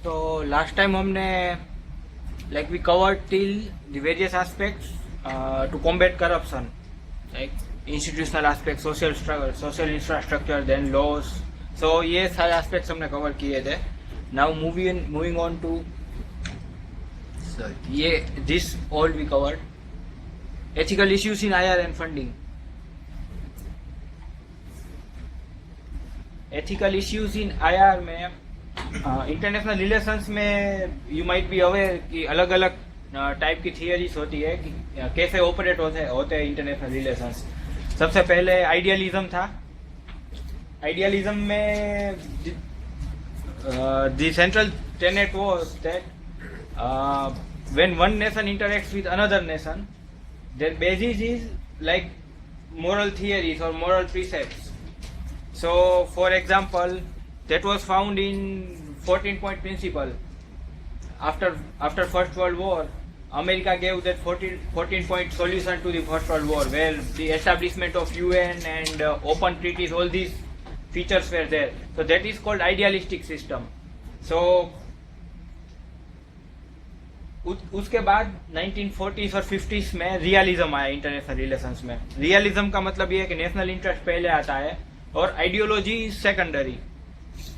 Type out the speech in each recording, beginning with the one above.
तो last time हमने like we covered till the various aspects to combat corruption, like institutional aspects, social struggle, social infrastructure, then laws. So ये सारे aspects हमने cover किए थे. Now moving on to ये this all we covered. Ethical issues in IR and funding. Ethical issues in IR में international relations में you might be aware कि अलग अलग टाइप की थियरीज होती है कि कैसे ऑपरेट होते हैं इंटरनेशनल रिलेशंस. सबसे पहले आइडियलिज्म था. आइडियलिज्म में the central tenet was that when one nation interacts with another nation their basis is like moral theories or moral precepts. So for example, that was found in 14-point principle. After First World War, America gave that 14-point solution to the First World War, where the establishment of UN and open treaties, all these features were there. So that is called idealistic system. So उसके बाद 1940s और 50s में realism आया international relations में. Realism का मतलब ये है कि नेशनल इंटरेस्ट पहले आता है और आइडियोलॉजी सेकेंडरी.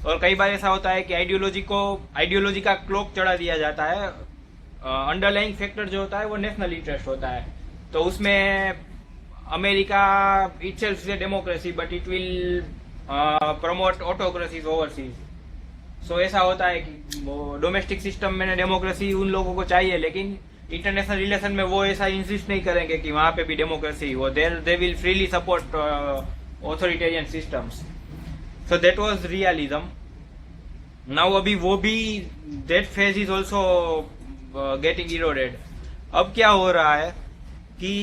और कई बार ऐसा होता है कि आइडियोलॉजी का क्लोक चढ़ा दिया जाता है. अंडरलाइंग फैक्टर जो होता है वो नेशनल इंटरेस्ट होता है. तो उसमें America itself is a democracy but it will promote autocracies overseas. So ऐसा होता है कि वो डोमेस्टिक सिस्टम में डेमोक्रेसी उन लोगों को चाहिए, लेकिन इंटरनेशनल रिलेशन में वो ऐसा इंसिस्ट नहीं करेंगे कि वहाँ पे भी डेमोक्रेसी हो. They will freely support authoritarian systems. So that was realism. Now अभी वो भी that phase is also getting eroded. अब क्या हो रहा है कि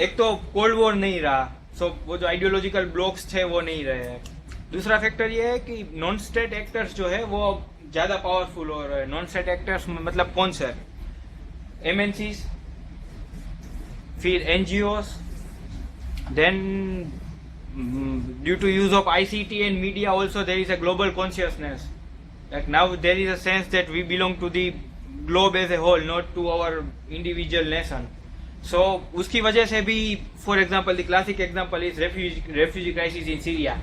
एक तो कोल्ड वॉर नहीं रहा, सो वो जो आइडियोलॉजिकल ब्लॉक्स थे वो नहीं रहे हैं. दूसरा फैक्टर ये है कि नॉन स्टेट एक्टर्स जो है वो ज्यादा पावरफुल हो रहे हैं. नॉन स्टेट एक्टर्स मतलब कौन से? MNCs, फिर NGOs, then due to use of ICT and media also there is a global consciousness. Like now there is a sense that we belong to the globe as a whole, not to our individual nation. So उसकी वजह से भी, for example, the classic example is refugee crisis in Syria.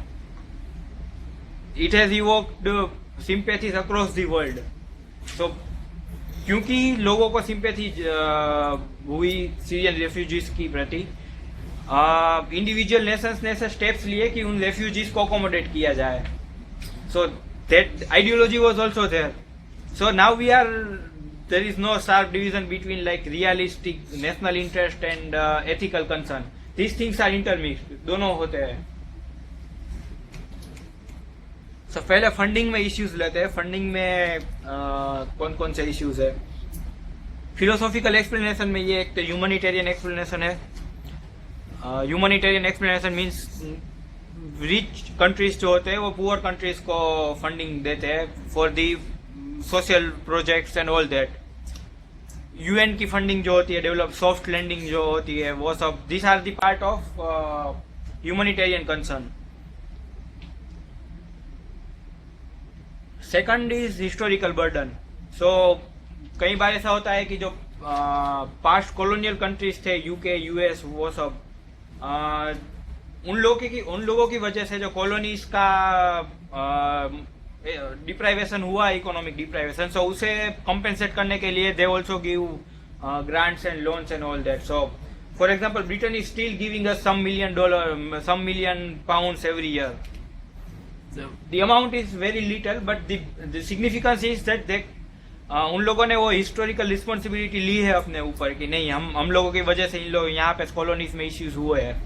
It has evoked sympathies across the world. So क्योंकि लोगों को sympathy हुई Syrian refugees की प्रति, इंडिविजुअल नेशंस ने ऐसे स्टेप्स लिए कि उन रेफ्यूजीज को अकोमोडेट किया जाए. So that ideology was also there. So now there is no sharp division between like realistic national interest and ethical concern. These things are intermixed, दोनों होते हैं. सो पहले फंडिंग में इश्यूज लेते हैं. फंडिंग में कौन कौन से इश्यूज है? फिलोसॉफिकल एक्सप्लेनेशन में ये एक तो ह्यूमैनिटेरियन एक्सप्लेनेशन है. Humanitarian explanation means rich countries जो होते हैं वो पुअर कंट्रीज को फंडिंग देते हैं for the social projects and all that. UN की फंडिंग जो होती है, डेवलप सॉफ्ट लैंडिंग जो होती है, वो सब this are the part of humanitarian concern. Second is historical burden. So कई बार ऐसा होता है कि जो पास्ट कॉलोनियल कंट्रीज थे, UK, US, वो सब उन लोगों की वजह से जो कॉलोनीज का डिप्राइवेशन हुआ, इकोनॉमिक डिप्राइवेशन, सो उसे कंपेंसेट करने के लिए they also give grants and loans and all that. So for example Britain is still giving us some million pounds every year. The amount is very little, but the significance is that they उन लोगों ने वो historical responsibility ली है अपने ऊपर कि नहीं, हम लोगों की वजह से इन लोग यहाँ पे कॉलोनीज में इश्यूज हुए हैं.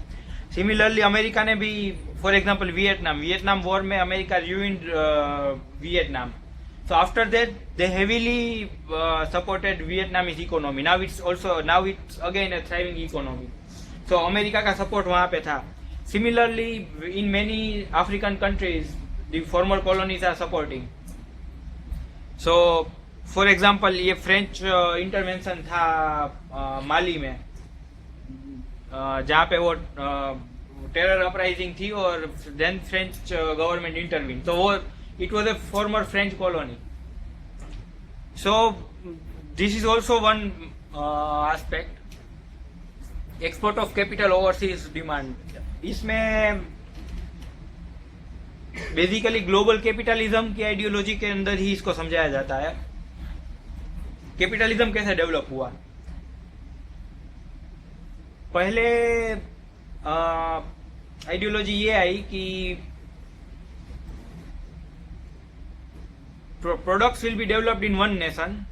सिमिलरली अमेरिका ने भी, फॉर एग्जांपल वियतनाम वॉर में America ruined Vietnam. So after that they heavily supported Vietnamese economy. Now it's again A thriving economy. So America का सपोर्ट वहाँ पे था. Similarly, in many African countries, the former colonies are supporting. So, for example, ये French intervention था माली में, जहाँ पे वो टेरर अपराइजिंग थी और देन फ्रेंच गवर्नमेंट इंटरवीन. तो वो it was a former French colony. So this is also one aspect. Export of capital overseas demand. इसमें बेसिकली ग्लोबल कैपिटलिज्म की आइडियोलॉजी के अंदर ही इसको समझाया जाता है. कैपिटलिज्म कैसे डेवलप हुआ? पहले आइडियोलॉजी ये आई कि products will be developed in one nation,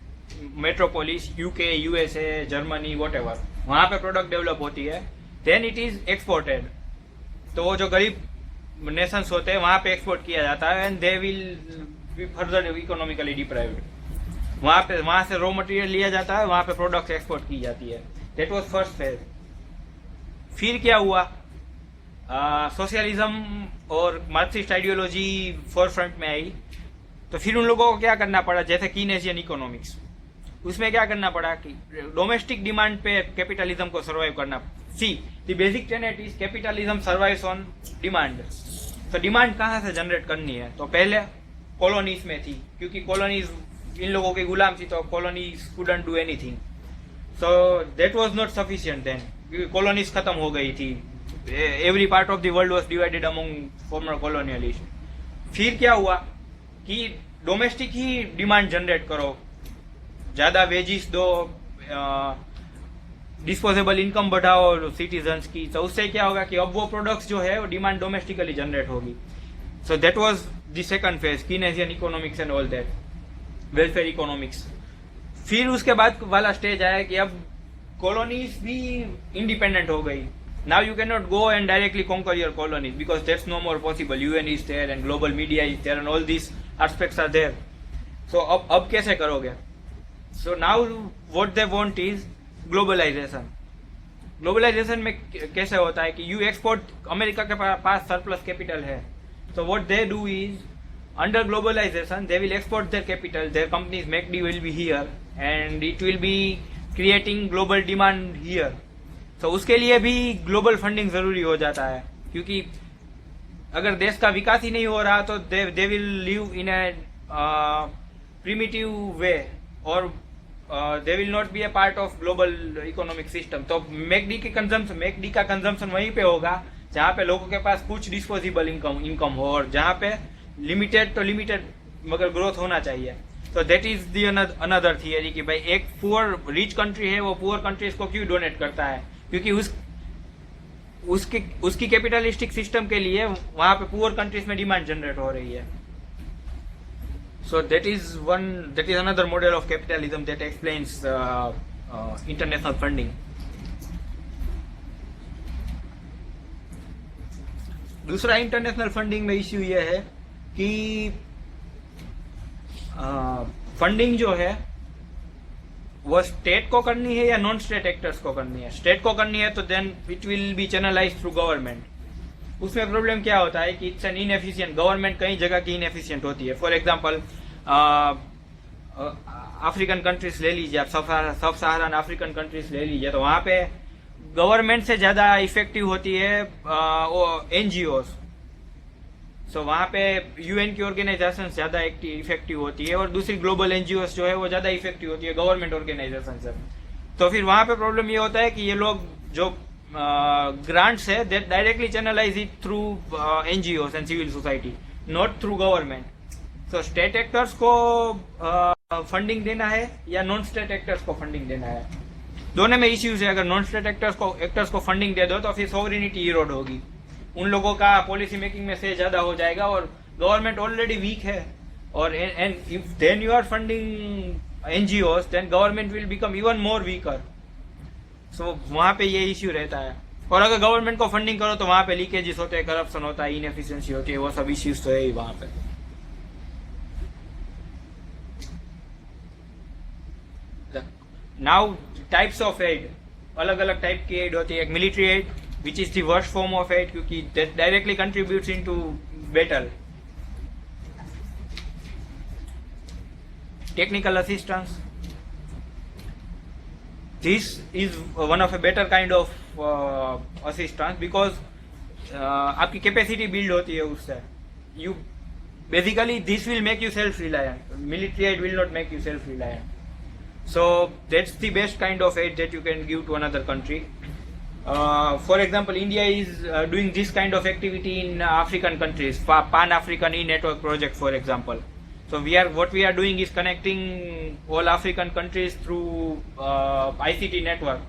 metropolis, UK, USA, Germany, whatever, वहां पे प्रोडक्ट डेवलप होती है. Then it is exported. तो वो जो गरीब नेशंस होते हैं वहां पे एक्सपोर्ट किया जाता है and they will be further economically deprived. वहां से रॉ मटेरियल लिया जाता है, वहां पे प्रोडक्ट्स एक्सपोर्ट की जाती है. That was first phase. फिर क्या हुआ? सोशलिज्म और मार्क्सिस्ट आइडियोलॉजी फोर फ्रंट में आई. तो फिर उन लोगों को क्या करना पड़ा, जैसे कीनेशियन इकोनॉमिक्स, उसमें क्या करना पड़ा कि डोमेस्टिक डिमांड पे कैपिटलिज्म को सर्वाइव करना. See the basic Tenet is capitalism survives on demand. तो डिमांड कहाँ से जनरेट करनी है? तो पहले कॉलोनीज में थी, क्योंकि कॉलोनीज इन लोगों के गुलाम थी, तो colonies couldn't do anything. So that was not sufficient then, क्योंकि कॉलोनीज खत्म हो गई थी. Every part of the world was divided among former colonialist. फिर क्या हुआ कि डोमेस्टिक ही डिमांड जनरेट करो, ज्यादा वेजिस दो, डिस्पोजेबल इनकम बढ़ाओ सिटीजन्स की. तो उससे क्या होगा कि अब वो प्रोडक्ट्स जो है वो डिमांड डोमेस्टिकली जनरेट होगी. So that was the second phase, Keynesian economics and all that, welfare economics. फिर उसके बाद वाला स्टेज आया कि अब कॉलोनीज भी इंडिपेंडेंट हो गई. Now you can not go and directly conquer your colonies because that's no more possible. UN is there and global media is there and all this aspects are there. So अब कैसे करोगे? So now what they want is globalization. Globalization में कैसे होता है कि you export, America के पास सरप्लस कैपिटल है, so what they do is under globalization they will export their capital, their companies McD will be here and it will be creating global demand here. so उसके लिए भी global funding जरूरी हो जाता है, क्योंकि अगर देश का विकास ही नहीं हो रहा तो they will live in a primitive way और they will not be a part of global economic system. तो मैकडी का कंजम्पशन वहीं पे होगा जहाँ पे लोगों के पास कुछ डिस्पोजेबल इनकम हो और जहाँ पे लिमिटेड मगर ग्रोथ होना चाहिए. तो that is the another theory कि भाई एक पुअर रिच कंट्री है, वो पुअर कंट्रीज को क्यों डोनेट करता है? क्योंकि उसकी कैपिटलिस्टिक सिस्टम के लिए वहां पे पुअर कंट्रीज में डिमांड जनरेट हो रही है. So that is another model of capitalism that explains international funding. दूसरा इंटरनेशनल फंडिंग में इश्यू ये है कि फंडिंग जो है वो स्टेट को करनी है या नॉन स्टेट एक्टर्स को करनी है. स्टेट को करनी है तो then it will be channelize through government. उसमें प्रॉब्लम क्या होता है कि इट्स एन इनएफिशिएंट. गवर्नमेंट कई जगह की इनएफिशिएंट होती है. फॉर एग्जांपल अफ्रीकन कंट्रीज ले लीजिए आप, सब सहारन अफ्रीकन कंट्रीज ले लीजिए, तो वहां पे गवर्नमेंट से ज्यादा इफेक्टिव होती है एनजीओस. सो वहां पे यूएन की ऑर्गेनाइजेशन ज्यादा इफेक्टिव होती है और दूसरी ग्लोबल एनजीओस जो है वो ज्यादा इफेक्टिव होती है गवर्नमेंट ऑर्गेनाइजेशन से. तो फिर वहां पे प्रॉब्लम ये होता है कि ये लोग जो ग्रांट्स है that directly channelize it through NGOs and civil society, not through government. So state actors को फंडिंग देना है या नॉन स्टेट एक्टर्स को फंडिंग देना है, दोनों में इश्यूज है. अगर नॉन स्टेट एक्टर्स को फंडिंग दे दो तो फिर सॉवरेनिटी इरोड होगी, उन लोगों का पॉलिसी मेकिंग में से ज्यादा हो जाएगा और गवर्नमेंट ऑलरेडी वीक है. और and if then you are funding NGOs then government will become even more weaker. So वहां पे ये इश्यू रहता है. और अगर गवर्नमेंट को फंडिंग करो तो वहां पे लीकेजेस होते हैं, करप्शन होता है, इनएफिशिएंसी होती है, वो सब इश्यूज तो है ही वहां पे. नाउ टाइप्स ऑफ एड, अलग अलग टाइप की एड होती है. एक military add which is the worst form of aid क्योंकि that directly contributes into battle. Technical assistance, this is one of a better kind of assistance because आपकी capacity build होती है उससे. basically this will make you self-reliant. Military aid will not make you self-reliant. So that's the best kind of aid that you can give to another country. For example, India is doing this kind of activity in African countries, Pan-African E-Network project, for example. So what we are doing is connecting all African countries through ICT network.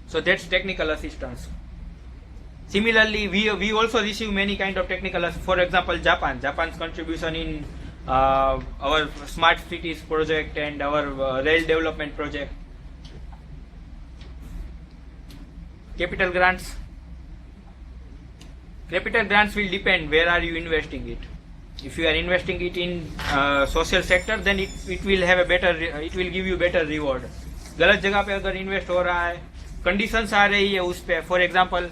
So that's technical assistance. Similarly, we also receive many kind of technical assistance. For example, Japan's contribution in our smart cities project and our rail development project. Capital grants will depend where are you investing it. If you are investing it in social sector, then it will have it will give you better reward. गलत जगह पे अगर invest हो रहा है, conditions आ रही है उस पे, फॉर एग्जांपल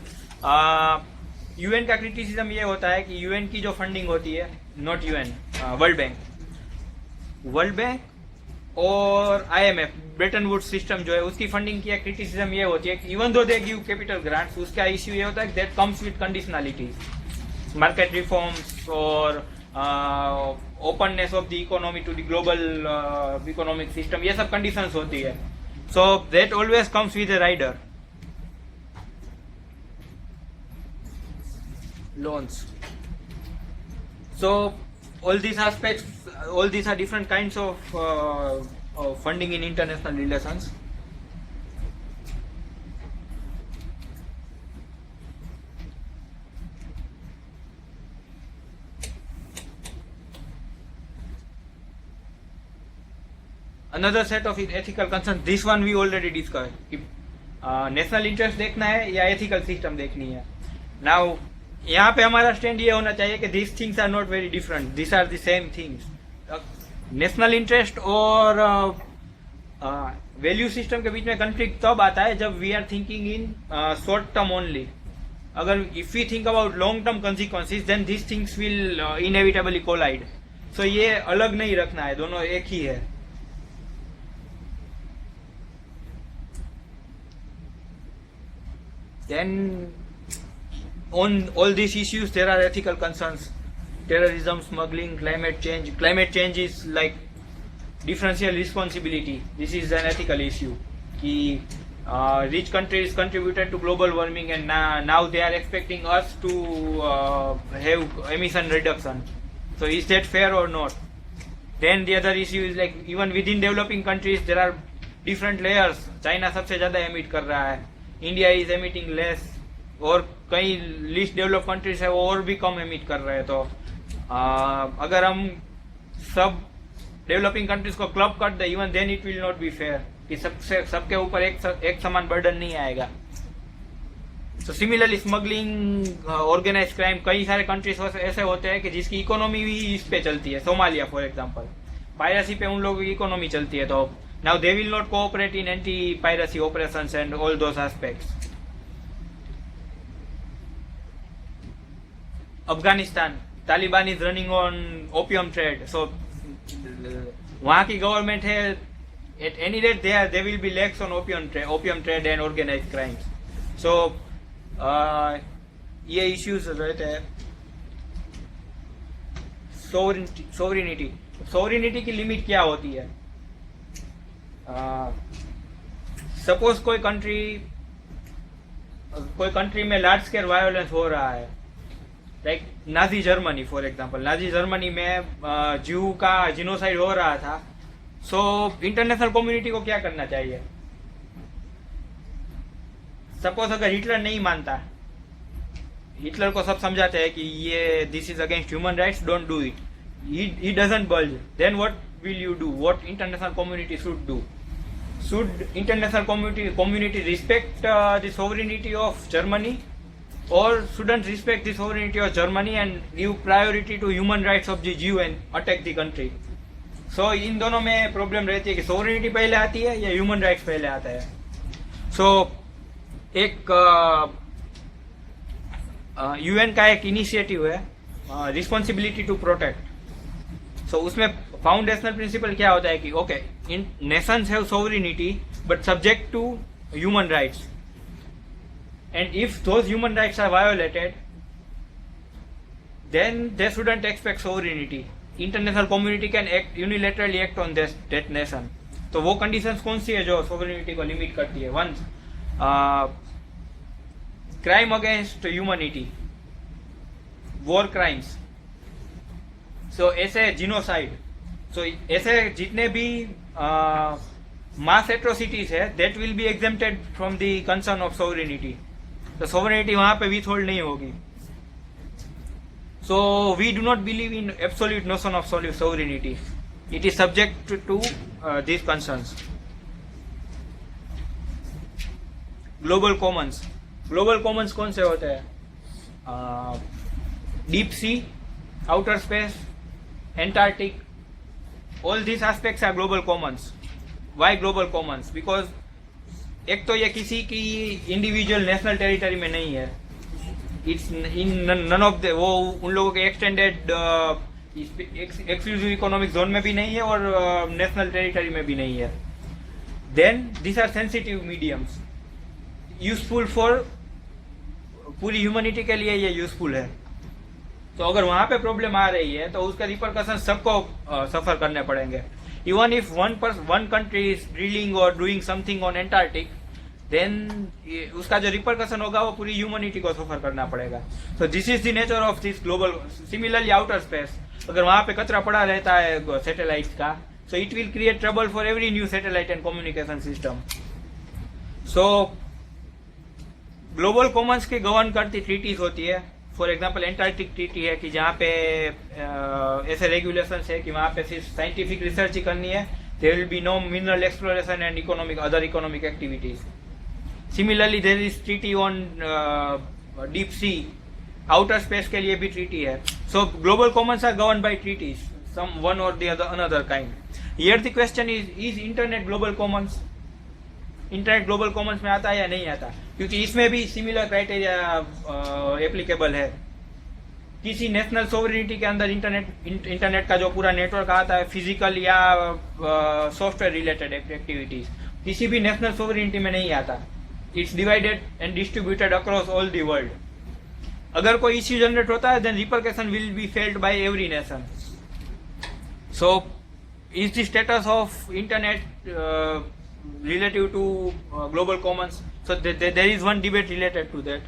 यूएन का क्रिटिसिज्म ये होता है कि यूएन की जो फंडिंग होती है, नॉट यूएन, वर्ल्ड बैंक और आईएमएफ, ब्रेटन वुड्स सिस्टम जो है, उसकी फंडिंग की क्रिटिसिज्म ये होती है कि even though they give capital grants, उसका इश्यू ये होता है that comes with conditionalities, market reforms और openness of the economy to the global economic system, ये सब कंडीशंस होती है. So that always comes with a rider. Loans. So all these aspects, all these are different kinds of funding in international relations. Another set of ethical concerns, this one we already discussed, कि national interest देखना है या ethical system देखनी है. Now यहाँ पे हमारा stand ये होना चाहिए कि this things are not very different, this are the same things. National interest और वैल्यू सिस्टम के बीच में कंफ्लिक्ट तब आता है जब we are thinking in short term only. अगर if we think about long term consequences, then this things will inevitably collide. So ये अलग नहीं रखना है, दोनों एक ही है. Then on all these issues there are ethical concerns. Terrorism, smuggling, climate change. Climate change is like differential responsibility. This is an ethical issue. कि rich countries contributed to global warming and now they are expecting us to have emission reduction. So is that fair or not? Then the other issue is like even within developing countries there are different layers. China सबसे ज़्यादा emit कर रहा है, India is emitting less, और कई least develop countries है वो और भी कम एमिट कर रहे हैं. तो अगर हम सब डेवलपिंग कंट्रीज को क्लब कर दे, even then it will not be fair, कि सबके ऊपर एक समान बर्डन नहीं आएगा. So similarly smuggling, organize crime, कई सारे कंट्रीज ऐसे होते हैं कि जिसकी इकोनॉमी भी इस पे चलती है. सोमालिया फॉर एग्जाम्पल, पायरेसी पे उन लोगों की इकोनॉमी चलती है. तो now they will not cooperate in anti-piracy operations and all those aspects. Afghanistan, Taliban is running on opium trade. So वहाँ की गवर्नमेंट है, at any rate they will be lax on opium trade and organized crimes. So ये issues रहते हैं. sovereignty की limit क्या होती है? सपोज कोई कंट्री में लार्ज स्केल वायोलेंस हो रहा है, like Nazi Germany for example. Nazi Germany में ज्यू का जिनोसाइड हो रहा था. सो इंटरनेशनल कम्युनिटी को क्या करना चाहिए? सपोज अगर हिटलर नहीं मानता, हिटलर को सब समझाते हैं कि ये this is against human rights, don't do it, he doesn't budge, then what will you do? What international community should do? Should international community respect the sovereignty of Germany, or shouldn't respect the sovereignty of Germany and give priority to human rights of the Jew and attack the country? So इन दोनों में problem रहती है कि sovereignty पहले आती है या human rights पहले आता है. सो एक यूएन का एक इनिशिएटिव है, रिस्पॉन्सिबिलिटी टू प्रोटेक्ट. सो उसमें फाउंडेशनल प्रिंसिपल क्या होता है कि okay, in nations have sovereignty but subject to human rights, and if those human rights are violated then they shouldn't expect sovereignty. International community can act unilaterally act on that nation. तो वो conditions कौन सी है जो sovereignty को limit करती है? One, crime against humanity, war crimes, so ऐसे genocide, so ऐसे जितने भी मास एट्रोसिटीज है that will be exempted from the concern of sovereignty. तो सोवरेनिटी वहां पे विथहोल्ड नहीं होगी. So we do not believe in absolute notion of sovereignty. It is subject to these concerns. Global commons, global commons कौन से होते हैं? Deep sea, outer space, Antarctic, all this aspects are global Commons. Why global commons? Because एक तो ये किसी की individual national territory में नहीं है. It's in none of the, वो उन लोगों के एक्सटेंडेड एक्सक्लूसिव इकोनॉमिक जोन में भी नहीं है और नेशनल टेरिटरी में भी नहीं है. Then this are sensitive mediums, useful for पूरी ह्यूमनिटी के लिए ये यूजफुल है. तो अगर वहां पे प्रॉब्लम आ रही है तो उसका रिपरकशन सबको सफर करने पड़ेंगे. Even if one country is drilling और doing something on Antarctic, then उसका जो रिपरकशन होगा वो पूरी ह्यूमनिटी को सफर करना पड़ेगा. So this is the nature of this global. Similarly outer space, अगर वहां पे कचरा पड़ा रहता है सैटेलाइट का, so it will create trouble for every new satellite and communication system. So global Commons की गवर्न करती ट्रीटीज होती है. फॉर एग्जांपल एंटार्क्टिक ट्रीटी है कि जहाँ पे ऐसे रेगुलेशंस है कि वहाँ पे सिर्फ साइंटिफिक रिसर्च ही करनी है. There will be no mineral exploration and other economic activities. Similarly there is treaty on deep sea, outer space के लिए भी ट्रीटी है. So global commons are govern by treaties, some one और the another kind. Here the question is internet global commons? Internet global commons में आता है या नहीं आता? क्योंकि इसमें भी सिमिलर क्राइटेरिया एप्लीकेबल है. किसी नेशनल सोवरेनिटी के अंदर इंटरनेट का जो पूरा नेटवर्क आता है, फिजिकल या सॉफ्टवेयर रिलेटेड एक्टिविटीज, किसी भी नेशनल सोवरेनिटी में नहीं आता. It's divided and distributed across all the world. अगर कोई इश्यू जनरेट होता है then repercussion will be felt by every nation. So is the status of internet relative to global commons? So there is one debate related to that.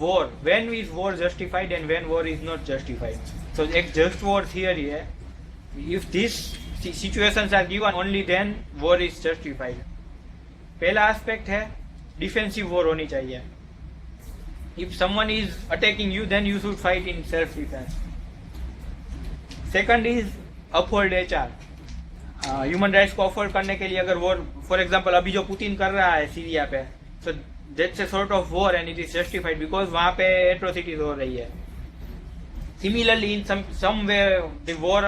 War, when is war justified and when war is not justified? So एक just war theory है. If these situations are given, only then war is justified. पहला aspect है defensive war होनी चाहिए. If someone is attacking you, then you should fight in self-defense. Second is uphold HR. Human rights को afford करने के लिए अगर war, for example अभी जो पुतिन कर रहा है सीरिया पे, so that's a sort of war and it is justified because वहां पे एट्रोसिटीज हो रही है. Similarly in some way the war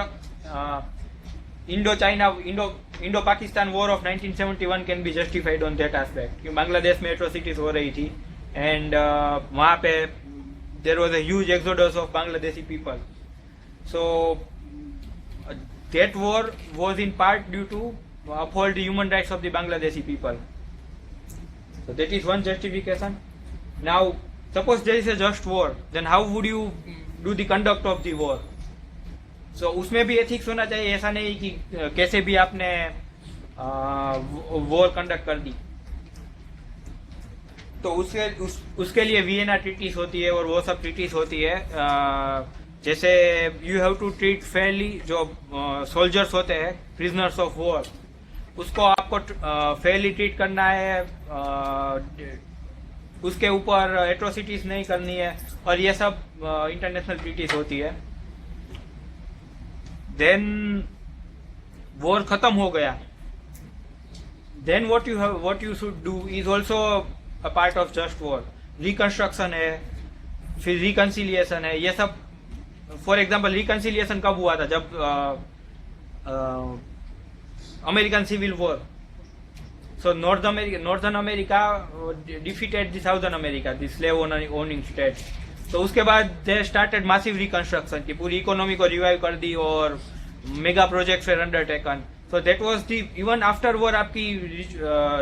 Indo Pakistan war of 1971 can be justified on that aspect. Bangladesh में एट्रोसिटीज हो रही थी and वहाँ पे there was a huge exodus of Bangladeshi people. So that war was in part due to uphold the human rights of the Bangladeshi people. So that is one justification. Now suppose there is a just war, then how would you do the conduct of the war? So उसमें भी ethics होना चाहिए. ऐसा नहीं कि कैसे भी आपने war conduct कर दी. तो उसके लिए वियना ट्रीटीज होती है और वो सब ट्रीटीज होती है. जैसे you have to treat fairly, जो सोल्जर्स होते हैं प्रिजनर्स ऑफ वॉर, उसको आपको फेयरली ट्रीट करना है. उसके ऊपर एट्रोसिटीज नहीं करनी है और ये सब इंटरनेशनल ट्रीटीज होती है. देन वॉर खत्म हो गया, then what you should do is also a part of just war. Reconstruction है, फिर रिकंसिलिएशन है, ये सब. फॉर एग्जाम्पल रिकंसिलिएशन कब हुआ था? जब American civil war. So northern America defeated the southern America, the slave owning states. तो उसके बाद दे स्टार्टेड मासिव रिकंस्ट्रक्शन की पूरी इकोनॉमी को रिवाइव कर दी और mega projects were undertaken. So that was the even after war आपकी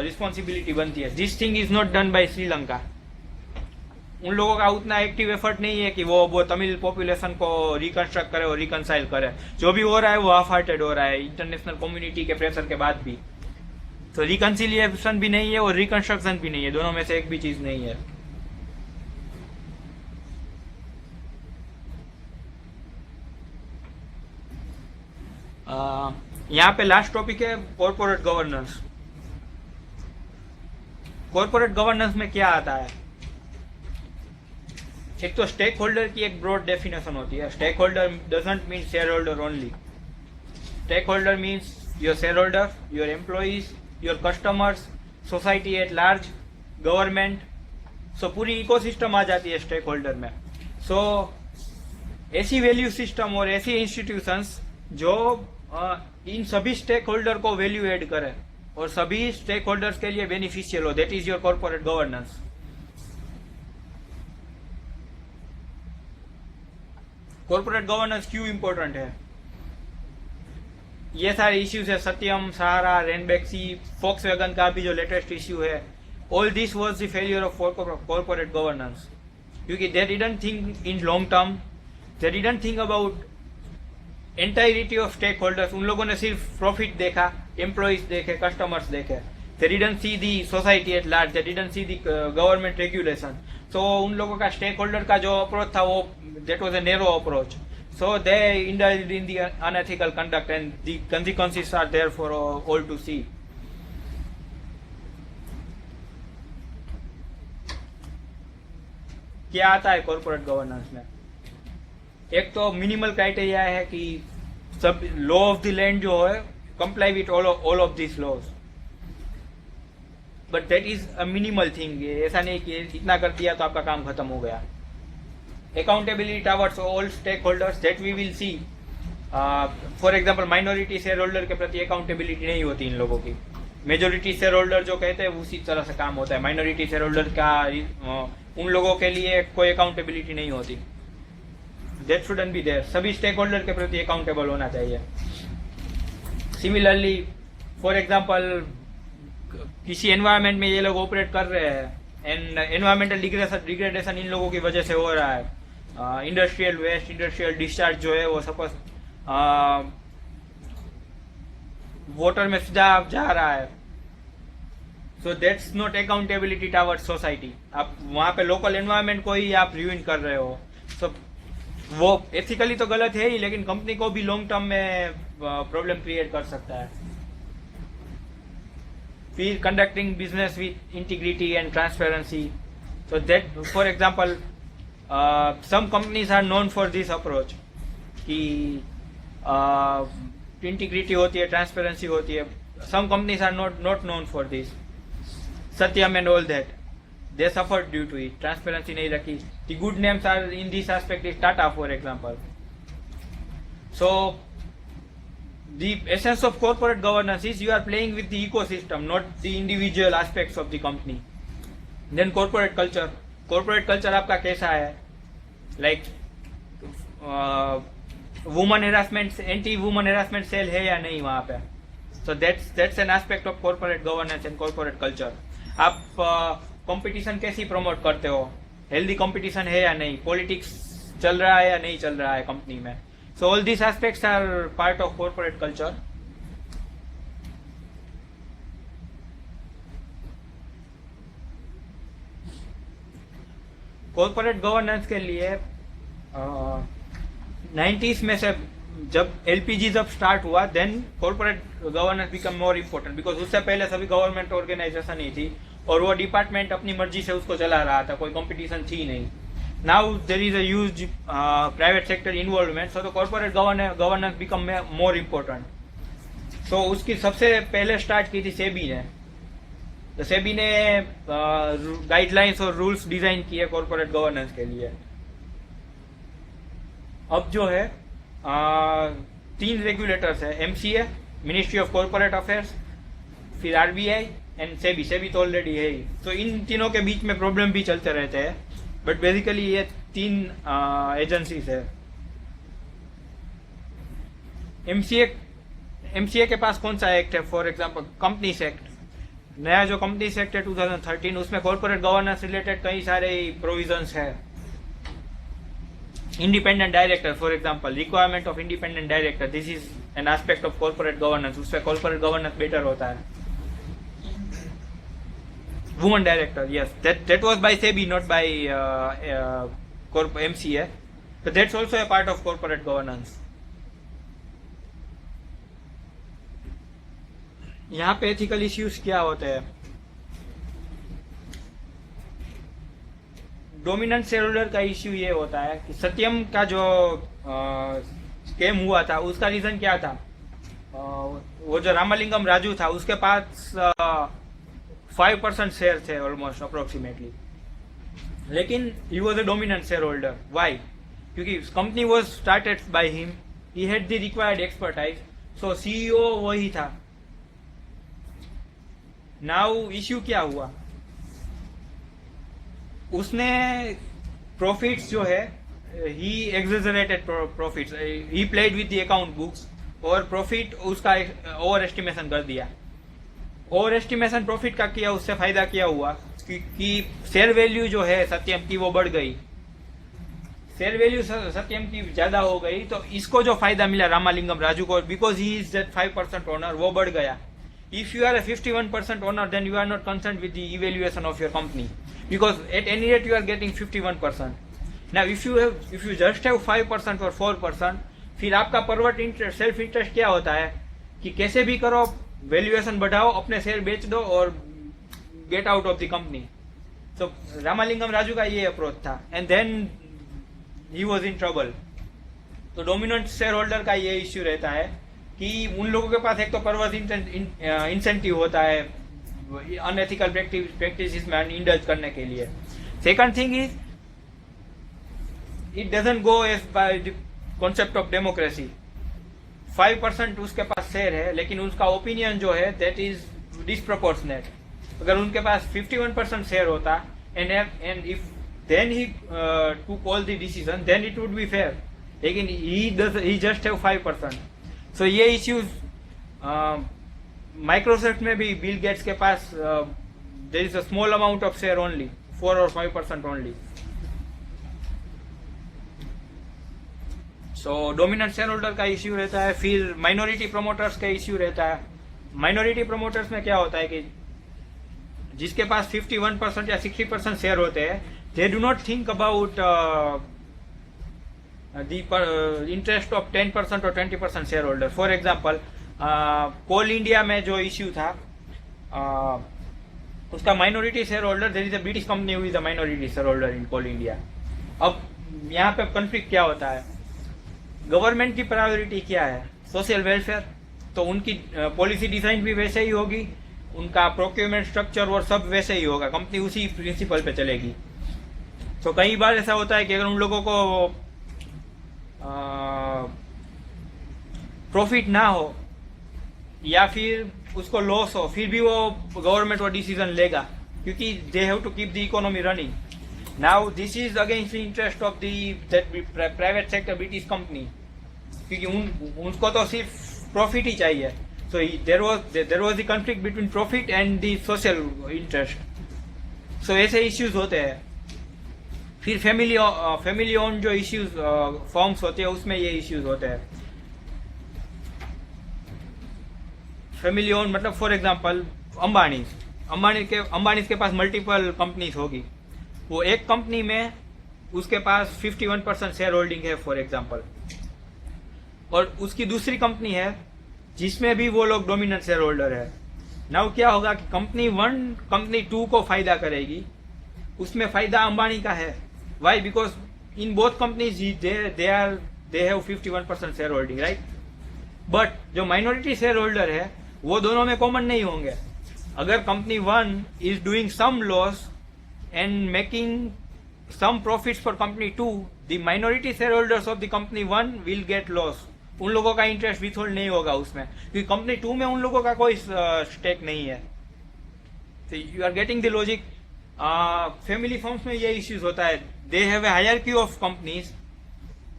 responsibility बनती है. This thing is not done by Sri Lanka. उन लोगों का उतना एक्टिव एफर्ट नहीं है कि वो तमिल पॉपुलेशन को रिकंस्ट्रक्ट करे और रिकंसाइल करे. जो भी हो रहा है वो हाफ हार्टेड हो रहा है इंटरनेशनल कम्युनिटी के प्रेशर के बाद भी. तो रिकंसिलिएशन भी नहीं है और रिकंस्ट्रक्शन भी नहीं है, दोनों में से एक भी चीज नहीं है. यहाँ पे लास्ट टॉपिक है कॉर्पोरेट गवर्नेंस. कॉर्पोरेट गवर्नेंस में क्या आता है? एक तो स्टेक होल्डर की एक ब्रॉड डेफिनेशन होती है. Stake holder doesn't mean share holder only. Stake holder means your share holder, your employees, your customers, society at large, government. So पूरी इकोसिस्टम आ जाती है स्टेक होल्डर में. सो ऐसी वैल्यू सिस्टम और ऐसी इंस्टीट्यूशंस जो इन सभी स्टेक होल्डर को वैल्यू एड करे और सभी स्टेक होल्डर्स के लिए बेनिफिशियल हो, that is your corporate governance. Corporate governance क्यों इंपॉर्टेंट है? ये सारे इश्यूज है, सत्यम, सहारा, रेनबैक्सी, फोक्सवैगन का भी जो लेटेस्ट इश्यू है, all this was the failure of corporate governance. क्योंकि they didn't think in long term, they didn't think about entirety of stake holders. उन लोगों ने सिर्फ प्रॉफिट देखा, एम्प्लॉइज देखे, कस्टमर्स देखे. They didn't see the society at large, they didn't see the government regulation. So उन लोगों का स्टेक होल्डर का जो अप्रोच था वो that was a narrow approach. So they indulged in the unethical conduct and the consequences are there for all to see. क्या आता है कॉर्पोरेट गवर्नेंस में? एक तो मिनिमल क्राइटेरिया है कि सब लॉ ऑफ द लैंड जो है comply with all of this laws. But that is a minimal thing. ऐसा नहीं कि इतना कर दिया तो आपका काम खत्म हो गया. Accountability towards all stake holders, that we will see. For example minority share holder के प्रति अकाउंटेबिलिटी नहीं होती इन लोगों की. मेजोरिटी शेयर होल्डर जो कहते हैं उसी तरह से काम होता है. माइनॉरिटी शेयर होल्डर का उन लोगों के लिए कोई अकाउंटेबिलिटी नहीं होती. That shouldn't be there. सभी स्टेक होल्डर के प्रति अकाउंटेबल होना चाहिए. सिमिलरली फॉर एग्जाम्पल किसी एनवायरमेंट में ये लोग ऑपरेट कर रहे हैं एंड एनवायरमेंटल डिग्रेडेशन इन लोगों की वजह से हो रहा है. इंडस्ट्रियल वेस्ट, इंडस्ट्रियल डिस्चार्ज जो है वो सपोज वाटर में सीधा जा रहा है. So that's not accountability towards society. आप वहां पे लोकल एनवायरमेंट को ही आप रियूइन कर रहे हो. सो वो एथिकली तो गलत है ही, लेकिन कंपनी को भी लॉन्ग टर्म में प्रॉब्लम क्रिएट कर सकता है. फिर conducting business with integrity and transparency. So that for example some companies are known for this approach कि इंटीग्रिटी होती है, ट्रांसपेरेंसी होती है. Some companies are not known for this. Satyam and all that, they suffered due to it. Transparency नहीं रखी. The good names are in this aspect is Tata for example. So the essence of corporate governance is you are playing with the ecosystem, not the individual aspects of the company. Then corporate culture. Corporate culture आपका कैसा है? Like woman harassment, anti-woman harassment cell है या नहीं वहाँ पे? So that's an aspect of corporate governance and corporate culture. आप competition कैसी प्रमोट करते हो? हेल्दी कंपटीशन है या नहीं? पॉलिटिक्स चल रहा है या नहीं चल रहा है कंपनी में? So all this aspects are part of corporate culture. Corporate governance के लिए 90s में से जब एलपीजी जब स्टार्ट हुआ then corporate governance become more important. Because उससे पहले सभी गवर्नमेंट ऑर्गेनाइजेशन ही थी और वो डिपार्टमेंट अपनी मर्जी से उसको चला रहा था, कोई कंपटीशन थी नहीं. Now there is a huge private sector involvement, so the corporate governance become more important. So उसकी सबसे पहले स्टार्ट की थी सेबी ने. तो सेबी ने गाइडलाइंस और रूल्स डिजाइन किए कॉर्पोरेट गवर्नेंस के लिए. अब जो है 3 रेगुलेटर्स है, MCA, ministry of corporate affairs, फिर आरबीआई एंड सेबी. सेबी तो ऑलरेडी है ही. तो इन तीनों के बीच में प्रॉब्लम भी चलते रहते हैं. बट बेसिकली ये 3 एजेंसीज है. एमसीए के पास कौन सा एक्ट है? फॉर एग्जांपल कंपनीज एक्ट, नया जो कंपनीज एक्ट है 2013, उसमें कॉर्पोरेट गवर्नेंस रिलेटेड कई सारे प्रोविजंस है। Independent director, for example requirement of independent director, this is an aspect of corporate governance, उससे कॉर्पोरेट गवर्नेंस बेटर होता है। Woman director, yes, that was by SEBI, not by MCA, so that's also a part of corporate governance. यहाँ पे ethical issues क्या होते हैं? Dominant share holder का issue ये होता है कि सत्यम का जो स्कैम हुआ था उसका रीजन क्या था? वो जो रामालिंगम राजू था उसके पास 5% शेयर थे ऑलमोस्ट अप्रोक्सीमेटली, लेकिन he was a dominant share holder. Why? क्योंकि company was started by him, he had the required expertise, so CEO वही था। नाउ इश्यू क्या हुआ? उसने प्रॉफिट्स जो है, he exaggerated profits, he played with the account books और profit उसका ओवर एस्टिमेशन कर दिया। ओवर एस्टिमेशन प्रॉफिट का किया, उससे फायदा क्या हुआ कि शेयर वैल्यू जो है सत्यम की वो बढ़ गई। शेयर वैल्यू सत्यम की ज्यादा हो गई तो इसको जो फायदा मिला रामालिंगम राजू को, because he is that 5% owner, वो बढ़ गया। If you are a 51% owner, then you are not concerned with the evaluation of your company, because at any rate you are getting 51%. Now if you just have 5% or 4%, फिर आपका pervert interest, self interest क्या होता है कि कैसे भी करो valuation बढ़ाओ, अपने शेयर बेच दो और get out of the company. तो रामालिंगम राजू का ये अप्रोच था, and then he was in trouble. तो डोमिनेंट शेयर होल्डर का ये इश्यू रहता है कि उन लोगों के पास एक तो परवर्स इंसेंटिव होता है अनएथिकल प्रैक्टिस में इंडल्ज करने के लिए। Second thing is it doesn't go as by the concept of democracy. 5% उसके पास शेयर है, लेकिन उसका ओपिनियन जो है दैट इज डिसप्रोपोर्शनेट। अगर उनके पास 51% शेयर होता and if then he took all the decision, then it would be fair, लेकिन ही जस्ट हैव 5%। सो ये इश्यूज माइक्रोसॉफ्ट में भी बिल गेट्स के पास there is a small amount of share only, 4 और 5% only. So dominant share holder का issue रहता है। फिर माइनॉरिटी प्रमोटर्स का इश्यू रहता है। माइनॉरिटी प्रमोटर्स में क्या होता है कि जिसके पास 51% या 60% शेयर होते हैं, they do not think about the interest of 10% or 20% share holder. For example Coal India में जो इश्यू था, उसका minority share holder, there is a British company who is a minority share holder in Coal India. अब यहाँ पे conflict क्या होता है? गवर्नमेंट की प्रायोरिटी क्या है? सोशल वेलफेयर, तो उनकी पॉलिसी डिजाइन भी वैसे ही होगी, उनका प्रोक्योरमेंट स्ट्रक्चर और सब वैसे ही होगा, कंपनी उसी प्रिंसिपल पे चलेगी। तो कई बार ऐसा होता है कि अगर उन लोगों को प्रॉफिट ना हो या फिर उसको लॉस हो, फिर भी वो गवर्नमेंट वो डिसीजन लेगा, क्योंकि they have to keep the economy running. Now this is against the interest of that private sector British company, क्योंकि उनको तो सिर्फ प्रॉफिट ही चाहिए। So there was the conflict between profit and the social interest. So ऐसे issues होते हैं। फिर फैमिली ओन जो इश्यूज फॉर्म्स होते हैं, उसमें ये इश्यूज होते हैं। फैमिली ओन मतलब फॉर एग्जांपल अंबानी के पास मल्टीपल कंपनीज होगी, वो एक कंपनी में उसके पास 51% शेयर होल्डिंग है फॉर एग्जांपल, और उसकी दूसरी कंपनी है जिसमें भी वो लोग डोमिनेंट शेयर होल्डर है। नाउ क्या होगा कि कंपनी 1 कंपनी 2 को फायदा करेगी, उसमें फायदा अंबानी का है। Why? Because in both companies they have 51% share holding, right? But जो माइनॉरिटी शेयर होल्डर है वो दोनों में कॉमन नहीं होंगे। अगर company 1 is doing some loss and making some profits for company 2, the minority shareholders of the company 1 will get loss. उन लोगों का इंटरेस्ट विथहोल्ड नहीं होगा उसमें, क्योंकि कंपनी 2 में उन लोगों का कोई स्टेक नहीं है। तो you are getting the logic. Family firms में ये इश्यूज होता है, they have a hierarchy of companies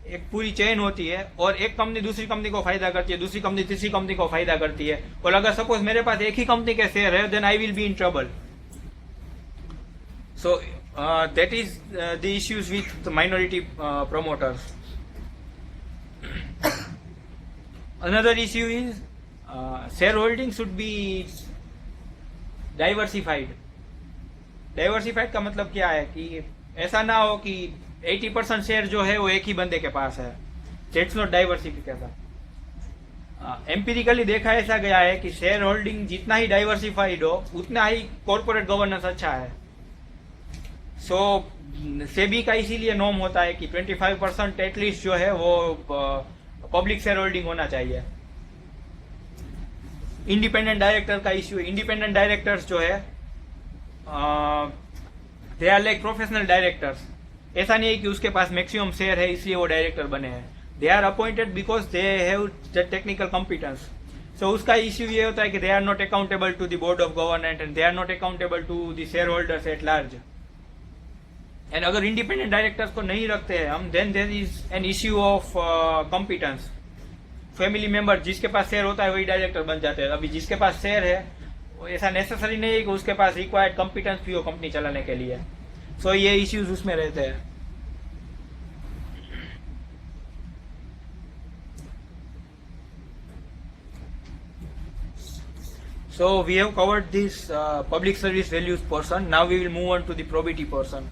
एक पूरी चेन होती है, और एक कंपनी दूसरी कंपनी को फायदा करती है, दूसरी कंपनी तीसरी कंपनी को फायदा करती है, और अगर सपोज मेरे पास एक ही कंपनी के शेयर है, then I will be in trouble. So that is the issues with minority promoters. Another issue is shareholding should be diversified. Diversified का मतलब क्या है कि ऐसा ना हो कि 80% शेयर जो है वो एक ही बंदे के पास है. That's not diversification. एम्पिरिकली देखा ऐसा गया है कि शेयर होल्डिंग जितना ही डाइवर्सिफाइड हो उतना ही कॉर्पोरेट गवर्नेंस अच्छा है. सो सेबी का इसीलिए नॉर्म होता है कि 25% एटलीस्ट जो है वो पब्लिक शेयर होल्डिंग होना चाहिए. इंडिपेंडेंट डायरेक्टर का इश्यू, इंडिपेंडेंट डायरेक्टर्स जो है they are like professional directors. ऐसा नहीं है कि उसके पास मैक्सिमम शेयर है इसलिए वो डायरेक्टर बने हैं. They are appointed because they have the technical competence. So उसका इश्यू ये होता है कि they are not accountable to the board of governance and they are not accountable to the share holders at large. And अगर independent directors को नहीं रखते हैं हम, then there is an issue of competence. Family member जिसके पास share होता है वही डायरेक्टर बन जाते हैं. अभी जिसके पास शेयर है ऐसा नेसेसरी नहीं है कि उसके पास रिक्वायर्ड कॉम्पिटेंस भी हो कंपनी चलाने के लिए. सो ये इश्यूज उसमें रहते हैं. So we have covered this public service values portion. Now we will move on to the probity portion.